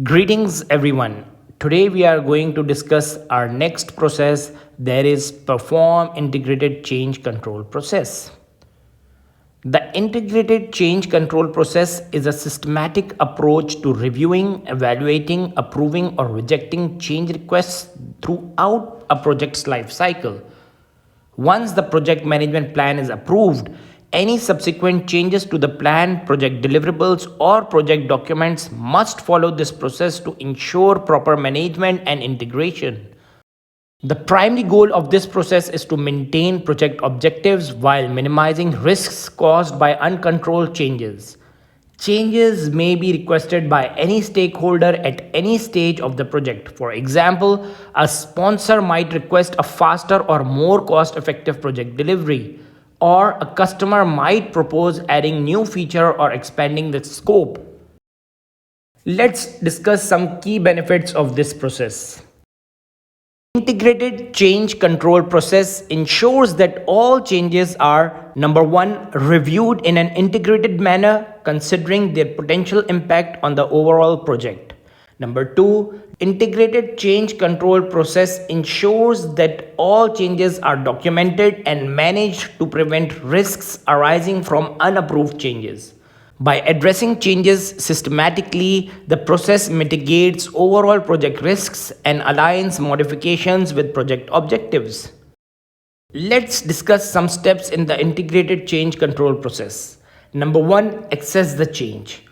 Greetings everyone. Today we are going to discuss our next process, that is perform integrated change control process. The integrated change control process is a systematic approach to reviewing, evaluating, approving or rejecting change requests throughout a project's life cycle. Once the project management plan is approved, any subsequent changes to the plan, project deliverables, or project documents must follow this process to ensure proper management and integration. The primary goal of this process is to maintain project objectives while minimizing risks caused by uncontrolled changes. Changes may be requested by any stakeholder at any stage of the project. For example, a sponsor might request a faster or more cost-effective project delivery, or a customer might propose adding new feature or expanding the scope. Let's discuss some key benefits of this process. Integrated change control process ensures that all changes are number 1, reviewed in an integrated manner considering their potential impact on the overall project. Number 2, integrated change control process ensures that all changes are documented and managed to prevent risks arising from unapproved changes. By addressing changes systematically, the process mitigates overall project risks and aligns modifications with project objectives. Let's discuss some steps in the integrated change control process. Number 1, assess the change.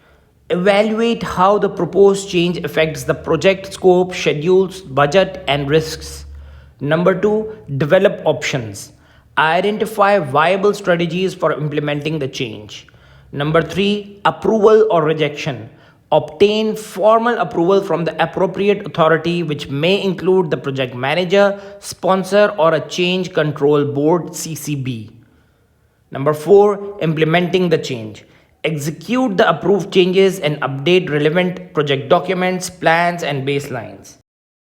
Evaluate how the proposed change affects the project scope, schedules, budget, and risks. Number 2, develop options. Identify viable strategies for implementing the change. Number 3, approval or rejection. Obtain formal approval from the appropriate authority, which may include the project manager, sponsor, or a change control board (CCB). Number 4, implementing the change. Execute the approved changes and update relevant project documents, plans, and baselines.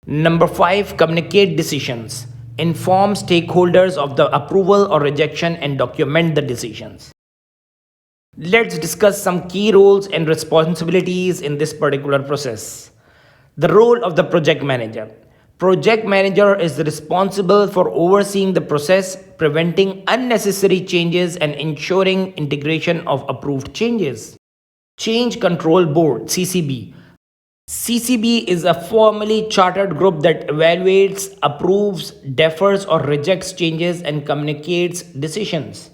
Number 5, communicate decisions. Inform stakeholders of the approval or rejection and document the decisions. Let's discuss some key roles and responsibilities in this particular process. The role of the project manager. Project manager is responsible for overseeing the process, preventing unnecessary changes, and ensuring integration of approved changes. Change Control Board (CCB). CCB is a formally chartered group that evaluates, approves, defers, or rejects changes and communicates decisions.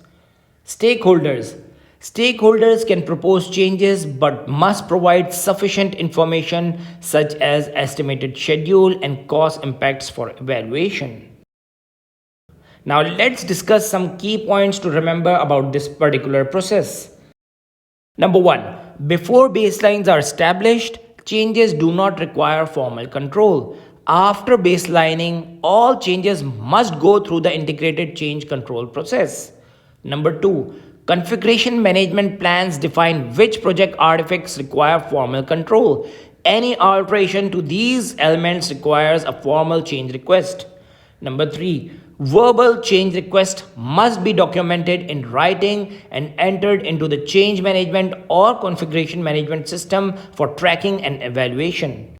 Stakeholders. Stakeholders can propose changes but must provide sufficient information such as estimated schedule and cost impacts for evaluation. Now let's discuss some key points to remember about this particular process. Number 1, before baselines are established, changes do not require formal control. After baselining, all changes must go through the integrated change control process. Number 2, configuration management plans define which project artifacts require formal control. Any alteration to these elements requires a formal change request. Number 3, verbal change request must be documented in writing and entered into the change management or configuration management system for tracking and evaluation.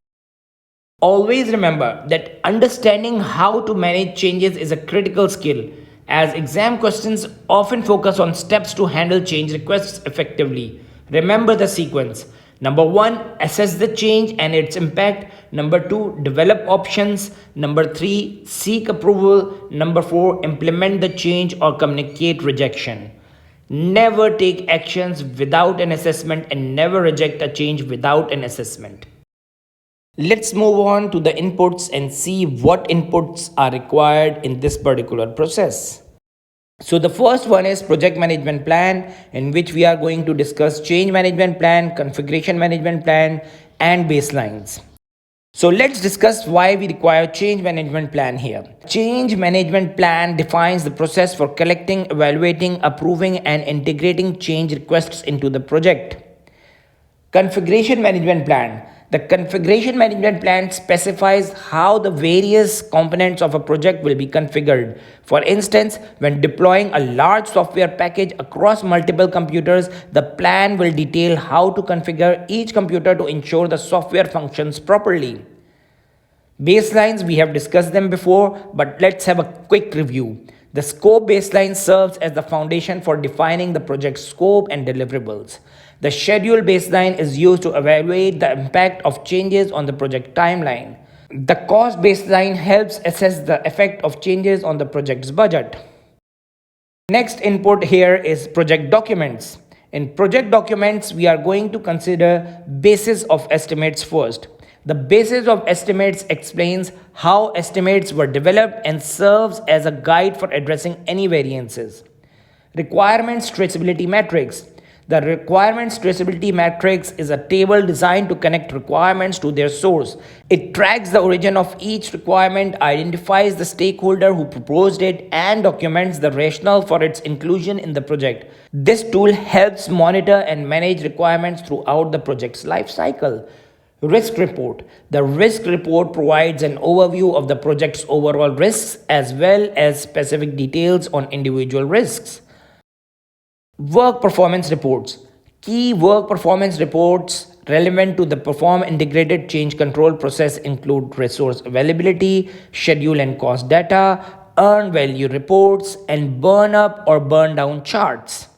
Always remember that understanding how to manage changes is a critical skill, as exam questions often focus on steps to handle change requests effectively. Remember the sequence. Number 1, assess the change and its impact. Number 2, develop options. Number 3, seek approval. Number 4, implement the change or communicate rejection. Never take actions without an assessment and never reject a change without an assessment. Let's move on to the inputs and see what inputs are required in this particular process. So the first one is project management plan, in which we are going to discuss change management plan, configuration management plan, and baselines. So let's discuss why we require change management plan here. Change management plan defines the process for collecting, evaluating, approving, and integrating change requests into the project. Configuration management plan. The configuration management plan specifies how the various components of a project will be configured. For instance, when deploying a large software package across multiple computers, the plan will detail how to configure each computer to ensure the software functions properly. Baselines, we have discussed them before, but let's have a quick review. The scope baseline serves as the foundation for defining the project scope and deliverables. The schedule baseline is used to evaluate the impact of changes on the project timeline. The cost baseline helps assess the effect of changes on the project's budget. Next input here is project documents. In project documents, we are going to consider basis of estimates first. The basis of estimates explains how estimates were developed and serves as a guide for addressing any variances. Requirements traceability matrix. The requirements traceability matrix is a table designed to connect requirements to their source. It tracks the origin of each requirement, identifies the stakeholder who proposed it, and documents the rationale for its inclusion in the project. This tool helps monitor and manage requirements throughout the project's life cycle. Risk report. The risk report provides an overview of the project's overall risks as well as specific details on individual risks. Work performance reports. Key work performance reports relevant to the perform integrated change control process include resource availability, schedule and cost data, earned value reports, and burn up or burn down charts.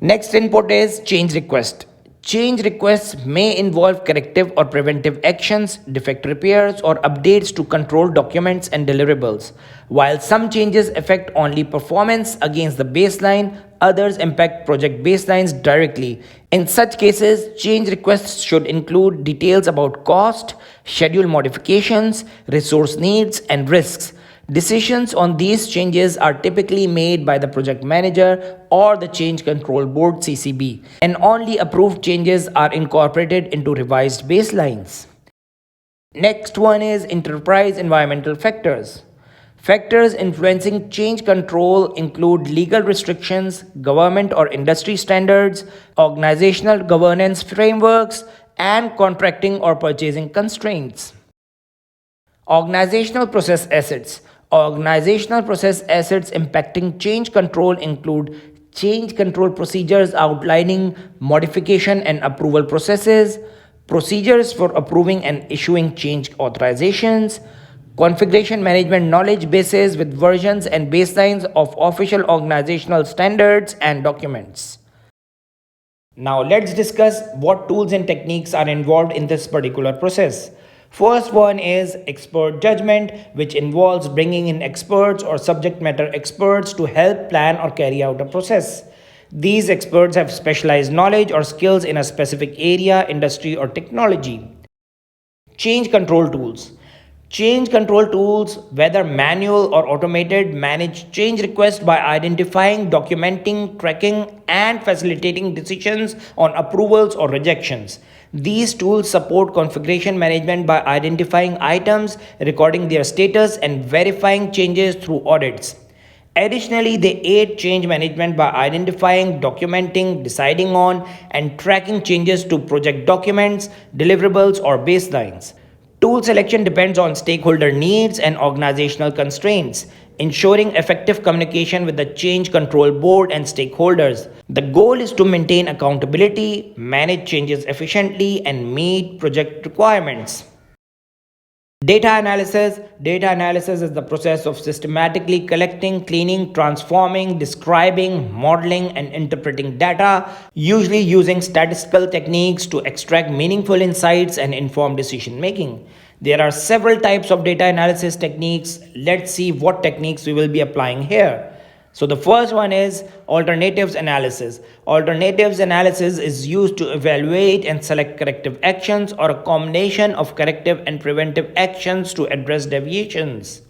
Next input is change request. Change requests may involve corrective or preventive actions, defect repairs, or updates to control documents and deliverables. While some changes affect only performance against the baseline, others impact project baselines directly. In such cases, change requests should include details about cost, schedule modifications, resource needs, and risks. Decisions on these changes are typically made by the project manager or the Change Control Board (CCB), and only approved changes are incorporated into revised baselines. Next one is enterprise environmental factors. Factors influencing change control include legal restrictions, government or industry standards, organizational governance frameworks, and contracting or purchasing constraints. Organizational process assets. Organizational process assets impacting change control include change control procedures outlining modification and approval processes, procedures for approving and issuing change authorizations, configuration management knowledge bases with versions and baselines of official organizational standards and documents. Now let's discuss what tools and techniques are involved in this particular process. First one is expert judgment, which involves bringing in experts or subject matter experts to help plan or carry out a process. These experts have specialized knowledge or skills in a specific area, industry, or technology. Change control tools. Change control tools, whether manual or automated, manage change requests by identifying, documenting, tracking, and facilitating decisions on approvals or rejections. These tools support configuration management by identifying items, recording their status, and verifying changes through audits. Additionally, they aid change management by identifying, documenting, deciding on, and tracking changes to project documents, deliverables, or baselines. Tool selection depends on stakeholder needs and organizational constraints, ensuring effective communication with the change control board and stakeholders. The goal is to maintain accountability, manage changes efficiently, and meet project requirements. Data analysis. Data analysis is the process of systematically collecting, cleaning, transforming, describing, modeling, and interpreting data, usually using statistical techniques to extract meaningful insights and inform decision making. There are several types of data analysis techniques. Let's see what techniques we will be applying here. So the first one is alternatives analysis. Alternatives analysis is used to evaluate and select corrective actions or a combination of corrective and preventive actions to address deviations.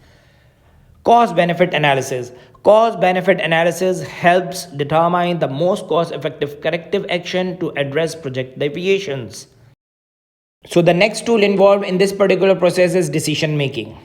Cost benefit analysis. Cost benefit analysis helps determine the most cost effective corrective action to address project deviations. So the next tool involved in this particular process is decision making.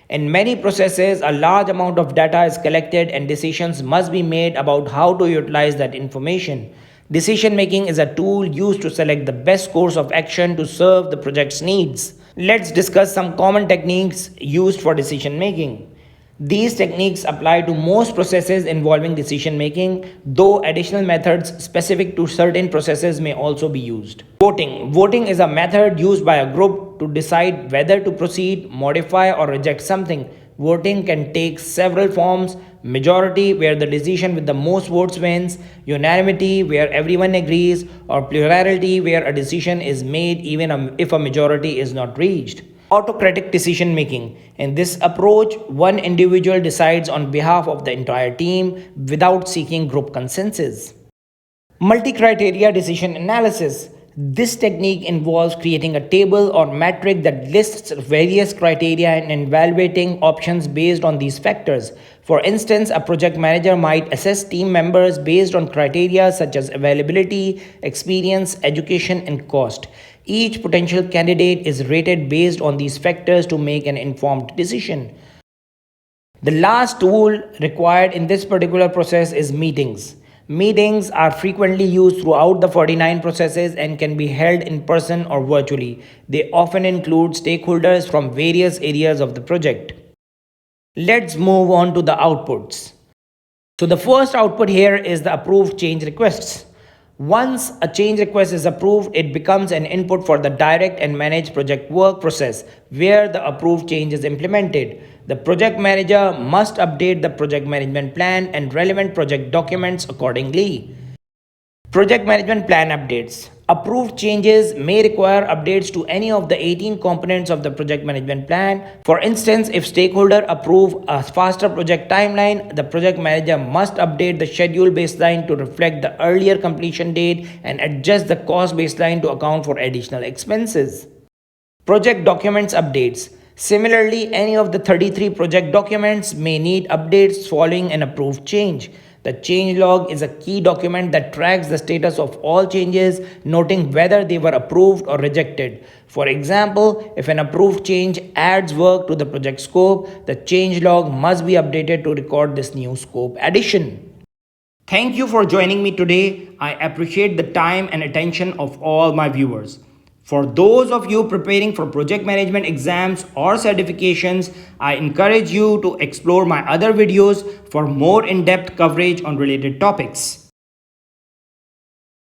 In many processes, a large amount of data is collected and decisions must be made about how to utilize that information. Decision making is a tool used to select the best course of action to serve the project's needs. Let's discuss some common techniques used for decision making. These techniques apply to most processes involving decision making, though additional methods specific to certain processes may also be used. Voting. Voting is a method used by a group to decide whether to proceed, modify, or reject something. Voting can take several forms: majority, where the decision with the most votes wins; unanimity, where everyone agrees; or plurality, where a decision is made even if a majority is not reached. Autocratic decision making. In this approach, one individual decides on behalf of the entire team without seeking group consensus. Multi-criteria decision analysis. This technique involves creating a table or metric that lists various criteria and evaluating options based on these factors. For instance, a project manager might assess team members based on criteria such as availability, experience, education, and cost. Each potential candidate is rated based on these factors to make an informed decision. The last tool required in this particular process is meetings. Meetings are frequently used throughout the 49 processes and can be held in person or virtually. They often include stakeholders from various areas of the project. Let's move on to the outputs. So the first output here is the approved change requests. Once a change request is approved, it becomes an input for the direct and managed project work process where the approved change is implemented. The project manager must update the project management plan and relevant project documents accordingly. Project management plan updates. Approved changes may require updates to any of the 18 components of the project management plan. For instance, if stakeholders approve a faster project timeline, the project manager must update the schedule baseline to reflect the earlier completion date and adjust the cost baseline to account for additional expenses. Project documents updates. Similarly, any of the 33 project documents may need updates following an approved change. The change log is a key document that tracks the status of all changes, noting whether they were approved or rejected. For example, if an approved change adds work to the project scope, the change log must be updated to record this new scope addition. Thank you for joining me today. I appreciate the time and attention of all my viewers. For those of you preparing for project management exams or certifications, I encourage you to explore my other videos for more in-depth coverage on related topics.